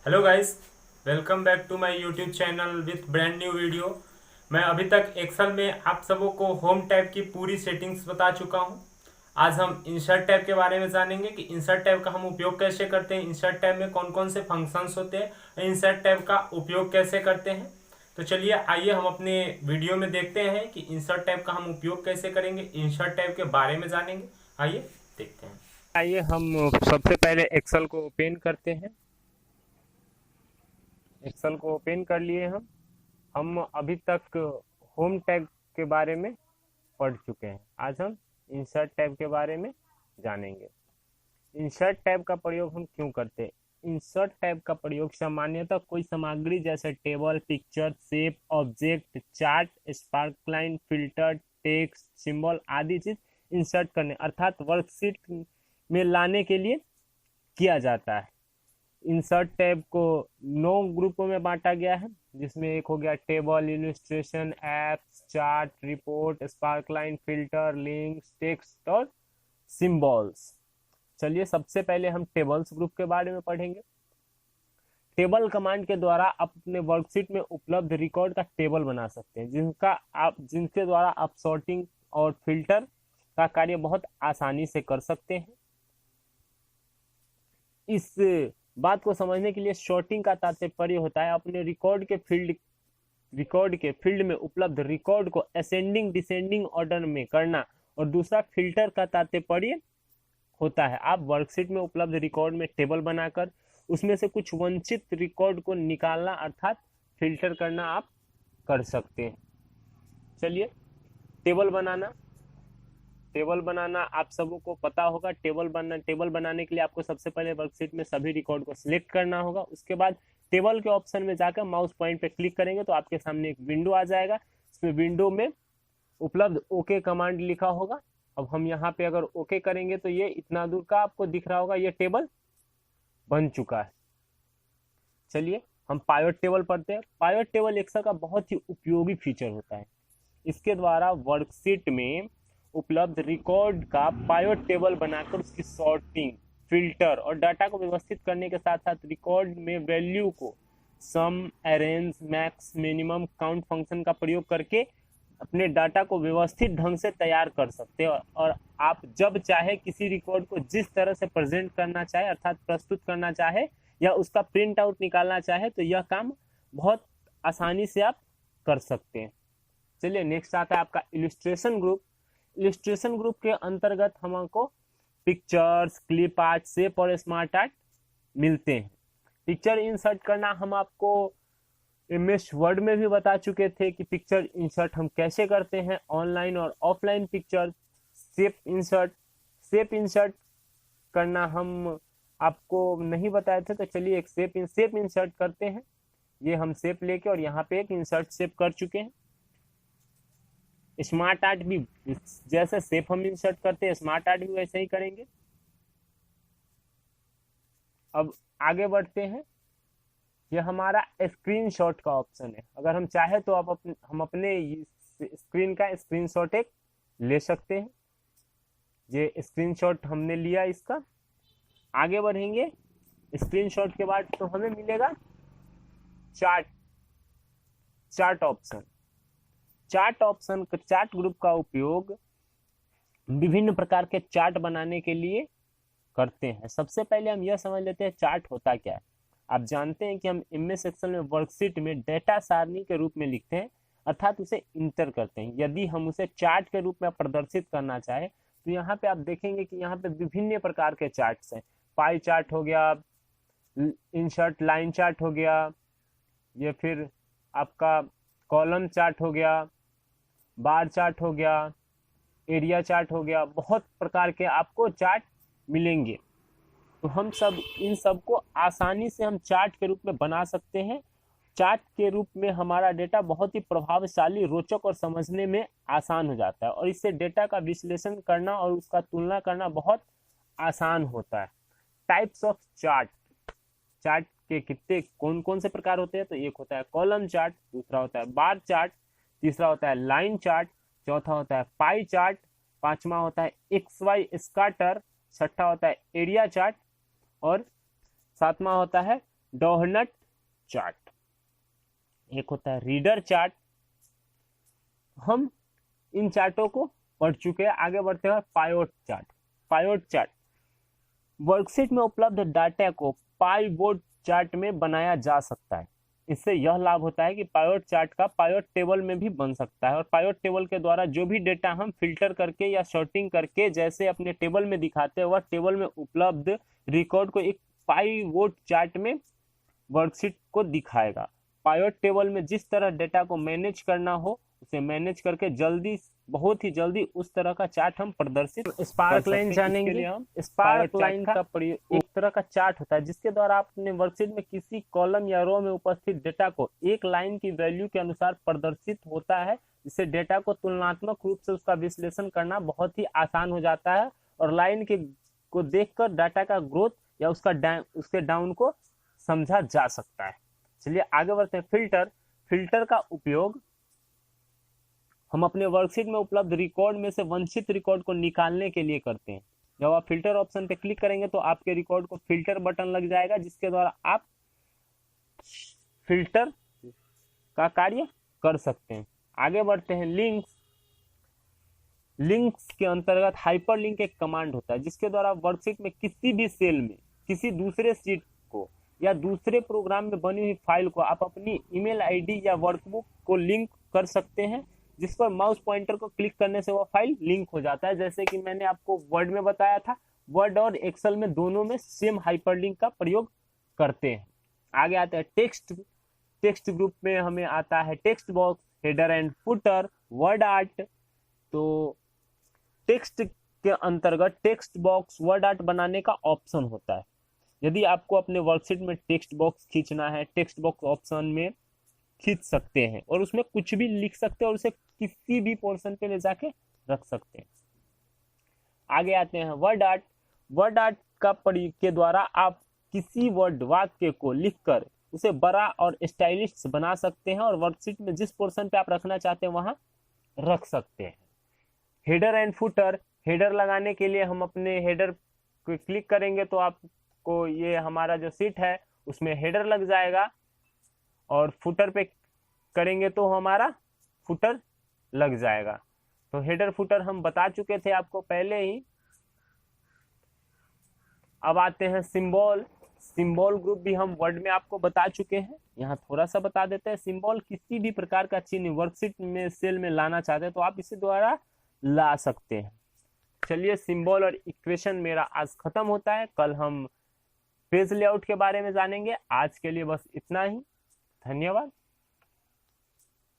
Hello guys, welcome back to my YouTube channel with brand new video. मैं अभी तक Excel में आप सबों को होम टैब की पूरी सेटिंग्स बता चुका हूं। आज हम इंसर्ट टैब के बारे में जानेंगे कि इंसर्ट टैब का हम उपयोग कैसे करते हैं, इंसर्ट टैब में कौन कौन से फंक्शंस होते हैं और इंसर्ट टैब का उपयोग कैसे करते हैं। तो चलिए आइए हम अपने वीडियो में देखते हैं कि इंसर्ट टैब का हम उपयोग कैसे करेंगे, इंसर्ट टैब के बारे में जानेंगे। आइए देखते हैं। आइए हम सबसे पहले एक्सेल को ओपन करते हैं। एक्सेल को ओपन कर लिए हम अभी तक होम टैब के बारे में पढ़ चुके हैं। आज हम इंसर्ट टैब के बारे में जानेंगे। इंसर्ट टैब का प्रयोग हम क्यों करते हैं? इंसर्ट टैब का प्रयोग सामान्यतः कोई सामग्री जैसे table, picture, shape, object, chart, sparkline, filter, text, symbol आदि चीज इंसर्ट करने अर्थात वर्कशीट में लाने के लिए किया जाता है। इंसर्ट टैब को 9 ग्रुपों में बांटा गया है, जिसमें एक हो गया table, illustration, apps, chart, report, sparkline, filter, links, text और सिंबल्स। चलिए सबसे पहले हम टेबल्स ग्रुप के बारे में पढ़ेंगे। टेबल कमांड के द्वारा आप अपने वर्कशीट में उपलब्ध रिकॉर्ड का टेबल बना सकते हैं, जिनके द्वारा आप सॉर्टिंग और फिल्टर का कार्य बहुत आसानी से कर सकते हैं। इस बात को समझने के लिए सॉर्टिंग का तात्पर्य होता है अपने रिकॉर्ड के फील्ड में उपलब्ध रिकॉर्ड को असेंडिंग डिसेंडिंग ऑर्डर में करना, और दूसरा फिल्टर का तात्पर्य होता है आप वर्कशीट में उपलब्ध रिकॉर्ड में टेबल बनाकर उसमें से कुछ वंचित रिकॉर्ड को निकालना अर्थात फिल्टर करना आप कर सकते हैं। चलिए टेबल बनाना आप सबों को पता होगा। टेबल बनाने के लिए आपको सबसे पहले वर्कशीट में सभी रिकॉर्ड को सिलेक्ट करना होगा। उसके बाद टेबल के ऑप्शन में जाकर माउस पॉइंट पे क्लिक करेंगे तो आपके सामने एक विंडो आ जाएगा। इसमें विंडो में उपलब्ध ओके कमांड लिखा होगा। अब हम यहाँ पे अगर ओके करेंगे तो ये इतना दूर का आपको दिख रहा होगा, ये टेबल बन चुका है। चलिए हम पायवट टेबल पढ़ते हैं। पायवट टेबल एक्सेल का बहुत ही उपयोगी फीचर होता है। इसके द्वारा वर्कशीट में उपलब्ध रिकॉर्ड का पायवट टेबल बनाकर उसकी सॉर्टिंग, फिल्टर और डाटा को व्यवस्थित करने के साथ साथ रिकॉर्ड में वैल्यू को sum, arrange, max, minimum, count function का प्रयोग करके अपने डाटा को व्यवस्थित ढंग से तैयार कर सकते हैं। और आप जब चाहे किसी रिकॉर्ड को जिस तरह से प्रेजेंट करना चाहे अर्थात प्रस्तुत करना चाहे या उसका प्रिंट आउट निकालना चाहे तो यह काम बहुत आसानी से आप कर सकते हैं। चलिए नेक्स्ट आता है आपका इलस्ट्रेशन ग्रुप। इलस्ट्रेशन ग्रुप के अंतर्गत हमको पिक्चर्स, क्लिप आर्ट, शेप और स्मार्ट आर्ट मिलते हैं। पिक्चर इंसर्ट करना हम आपको एमएस वर्ड में भी बता चुके थे कि पिक्चर इंसर्ट हम कैसे करते हैं, ऑनलाइन और ऑफलाइन पिक्चर। शेप इंसर्ट करना हम आपको नहीं बताए थे, तो चलिए एक शेप इंसर्ट करते हैं। ये हम शेप लेके और यहाँ पे एक इंसर्ट शेप कर चुके हैं। स्मार्ट आर्ट भी जैसे शेप हम इंसर्ट करते हैं स्मार्ट आर्ट भी वैसे ही करेंगे। अब आगे बढ़ते हैं। ये हमारा स्क्रीनशॉट का ऑप्शन है। अगर हम चाहे तो हम अपने स्क्रीन का स्क्रीनशॉट एक ले सकते हैं। ये स्क्रीनशॉट हमने लिया इसका। आगे बढ़ेंगे। स्क्रीनशॉट के बाद तो हमें मिलेगा चार्ट ऑप्शन। चार्ट ग्रुप का उपयोग विभिन्न प्रकार के चार्ट बनाने के लिए करते हैं। सबसे पहले हम यह समझ लेते हैं चार्ट होता क्या है। आप जानते हैं कि हम एमएस एक्सेल में वर्कशीट में डेटा सारणी के रूप में लिखते हैं अर्थात उसे इंटर करते हैं। यदि हम उसे चार्ट के रूप में प्रदर्शित करना चाहे तो यहाँ पे आप देखेंगे कि यहाँ पे विभिन्न प्रकार के चार्ट्स हैं। पाई चार्ट हो गया, इंसर्ट लाइन चार्ट हो गया, ये फिर आपका कॉलम चार्ट हो गया, बार चार्ट हो गया, एरिया चार्ट हो गया। बहुत प्रकार के आपको चार्ट मिलेंगे। तो हम इन सब को आसानी से हम चार्ट के रूप में बना सकते हैं। चार्ट के रूप में हमारा डेटा बहुत ही प्रभावशाली, रोचक और समझने में आसान हो जाता है और इससे डेटा का विश्लेषण करना और उसका तुलना करना बहुत आसान होता है। टाइप्स ऑफ चार्ट के कितने कौन कौन से प्रकार होते हैं? तो एक होता है कॉलम चार्ट, दूसरा होता है बार चार्ट, तीसरा होता है लाइन चार्ट, चौथा होता है पाई चार्ट, पांचवा होता है एक्स वाई स्कैटर, छठा होता है एरिया चार्ट और सातवां होता है डोहनट चार्ट, एक होता है रीडर चार्ट। हम इन चार्टों को पढ़ चुके हैं। आगे बढ़ते हैं पायोट चार्ट। पायोट चार्ट वर्कशीट में उपलब्ध डाटा को पाइवोट चार्ट में बनाया जा सकता है। इससे यह लाभ होता है कि पायोट चार्ट का पायोट टेबल में भी बन सकता है, और पायोट टेबल के द्वारा जो भी डेटा हम फिल्टर करके या सॉर्टिंग करके जैसे अपने टेबल में दिखाते हैं, वह टेबल में उपलब्ध रिकॉर्ड को एक पाइवोट चार्ट में वर्कशीट को दिखाएगा। पायोट टेबल में जिस तरह डेटा को मैनेज करना हो उसे मैनेज करके जल्दी, बहुत ही जल्दी उस तरह का चार्ट हम प्रदर्शित स्पार्क लाइन जानेंगे। हम स्पार्क लाइन का प्रयोग एक तरह का चार्ट होता है जिसके द्वारा आप अपने वर्कशीट में किसी कॉलम या रो में उपस्थित डेटा को एक लाइन की वैल्यू के अनुसार प्रदर्शित होता है, जिससे डेटा को तुलनात्मक रूप से उसका विश्लेषण करना बहुत ही आसान हो जाता है, और लाइन के को देखकर डाटा का ग्रोथ या उसके डाउन को समझा जा सकता है। चलिए आगे बढ़ते हैं। फिल्टर। फिल्टर का उपयोग हम अपने वर्कशीट में उपलब्ध रिकॉर्ड में से वंचित रिकॉर्ड को निकालने के लिए करते हैं। जब आप फिल्टर ऑप्शन पे क्लिक करेंगे तो आपके रिकॉर्ड को फिल्टर बटन लग जाएगा, जिसके द्वारा आप फिल्टर का कार्य कर सकते हैं। आगे बढ़ते हैं। लिंक्स। लिंक्स के अंतर्गत हाइपरलिंक एक कमांड होता है जिसके द्वारा वर्कशीट में किसी भी सेल में किसी दूसरे शीट को या दूसरे प्रोग्राम में बनी हुई फाइल को आप अपनी ईमेल आईडी या वर्कबुक को लिंक कर सकते हैं, जिस पर माउस पॉइंटर को क्लिक करने से वह फाइल लिंक हो जाता है। जैसे कि मैंने आपको वर्ड में बताया था, वर्ड और एक्सेल में दोनों में सेम हाइपरलिंक का प्रयोग करते हैं। आगे आते हैं टेक्स्ट। टेक्स्ट ग्रुप में हमें आता है text box, header and footer, word art. तो टेक्स्ट के अंतर्गत टेक्स्ट बॉक्स, वर्ड आर्ट बनाने का ऑप्शन होता है। यदि आपको अपने वर्कशीट में टेक्स्ट बॉक्स खींचना है, टेक्स्ट बॉक्स ऑप्शन में खींच सकते हैं और उसमें कुछ भी लिख सकते हैं और उसे किसी भी पोर्शन पे ले जाके रख सकते हैं। आगे आते हैं वर्ड आर्ट। वर्ड आर्ट का प्रयोग के द्वारा आप किसी वर्ड वाक्य को लिखकर उसे बड़ा और स्टाइलिश बना सकते हैं और वर्कशीट में जिस पोर्शन पे आप रखना चाहते हैं वहां रख सकते हैं। Header and footer. हेडर लगाने के लिए हम अपने हेडर को क्लिक करेंगे तो आपको ये हमारा जो शीट है उसमें हेडर लग जाएगा, और फुटर पे करेंगे तो हमारा फुटर लग जाएगा। तो हेडर फुटर हम बता चुके थे आपको पहले ही। अब आते हैं सिंबल। सिंबल ग्रुप भी हम वर्ड में आपको बता चुके हैं, यहाँ थोड़ा सा बता देते हैं। सिंबल किसी भी प्रकार का चिन्ह वर्कशीट में सेल में लाना चाहते हैं तो आप इसी द्वारा ला सकते हैं। चलिए सिंबल और इक्वेशन मेरा आज खत्म होता है। कल हम पेज लेआउट के बारे में जानेंगे। आज के लिए बस इतना ही। धन्यवाद।